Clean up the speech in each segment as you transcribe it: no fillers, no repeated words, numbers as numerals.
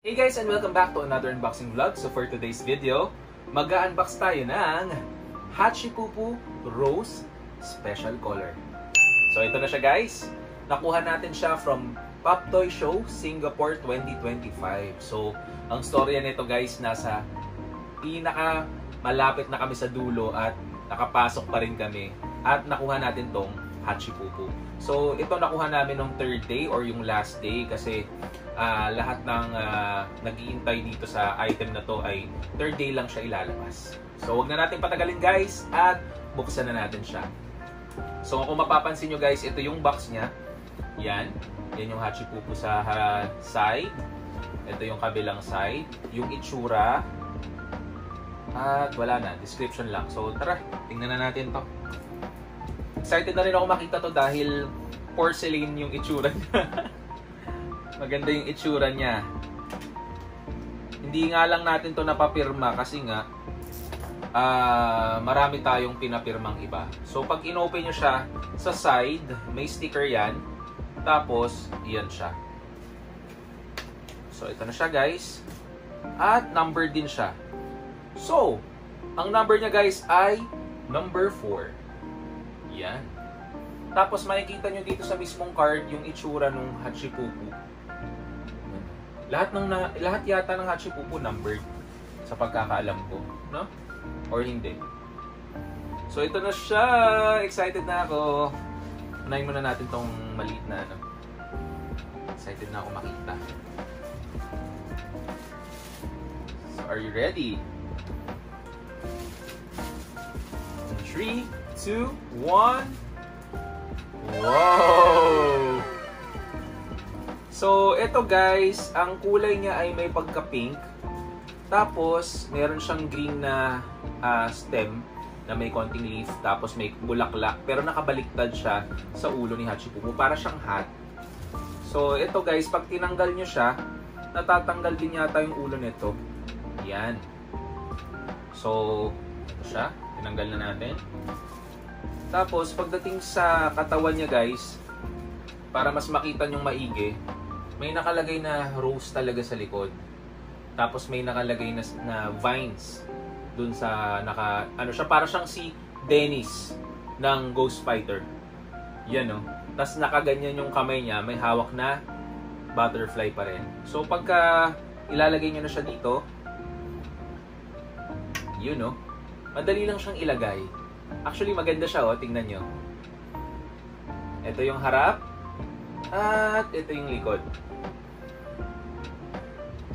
Hey guys, and welcome back to another unboxing vlog. So for today's video, mag-unbox tayo ng Hachipupu Rose Special Color. So ito na siya guys. Nakuha natin siya from Pop Toy Show Singapore 2025. So ang storya nito guys, nasa pinaka malapit na kami sa dulo at nakapasok pa rin kami at nakuha natin tong Hachipupu. So ito nakuha namin nung third day or yung last day kasi lahat ng nag-iintay dito sa item na to ay third day lang siya ilalabas. So wag na natin patagalin guys at buksan na natin siya. So kung mapapansin nyo guys, ito yung box niya. Yan yung Hachipupu sa side. Ito yung kabilang side. Yung itsura. At wala na, description lang. So tara, tingnan na natin to. Excited na rin ako makita to dahil porcelain yung itsura niya. Maganda yung itsura niya. Hindi nga lang natin to napapirma kasi nga marami tayong pinapirmang iba. So pag inopen nyo siya sa side, may sticker yan. Tapos, iyan siya. So ito na siya guys. At number din siya. So, ang number niya guys ay number 4. Yan. Tapos makikita nyo dito sa mismong card yung itsura ng Hachipupu. Lahat yata ng Hachipupu numbered sa pagkakaalam ko, no? Or hindi. So ito na siya. Excited na ako. Unahin muna natin tong maliit na ano. Excited na ako makita. So are you ready? 3, 2, 1. Wow! So, ito guys, ang kulay niya ay may pagka-pink. Tapos, meron siyang green na stem na may konting leaf. Tapos, may bulaklak. Pero nakabaliktad siya sa ulo ni Hachipupu. Para siyang hat. So, ito guys, pag tinanggal nyo siya, natatanggal din yata yung ulo nito. Yan. So, ito siya. Tinanggal na natin. Tapos, pagdating sa katawan niya guys, para mas makita nyong maigi, may nakalagay na rose talaga sa likod. Tapos may nakalagay na vines dun sa ano siya, para siyang si Dennis ng Ghost Fighter. Yan no. Tapos nakaganyan yung kamay niya, may hawak na butterfly pa rin. So pagka ilalagay niyo na siya dito, yun no. Madali lang siyang ilagay. Actually maganda siya oh, tingnan nyo. Ito yung harap at ito yung likod.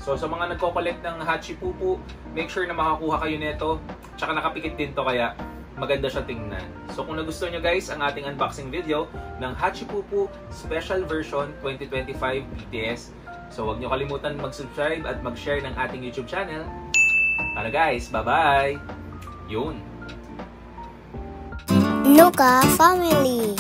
So sa mga nagko-collect ng Hachipupu, make sure na makakuha kayo nito. Tsaka nakapikit din to kaya maganda siya tingnan. So kung nagustuhan nyo guys ang ating unboxing video ng Hachipupu Special Version 2025 BTS, so huwag nyo kalimutan mag-subscribe at mag-share ng ating YouTube channel. Ano guys, bye-bye! Yun! Nuka Family.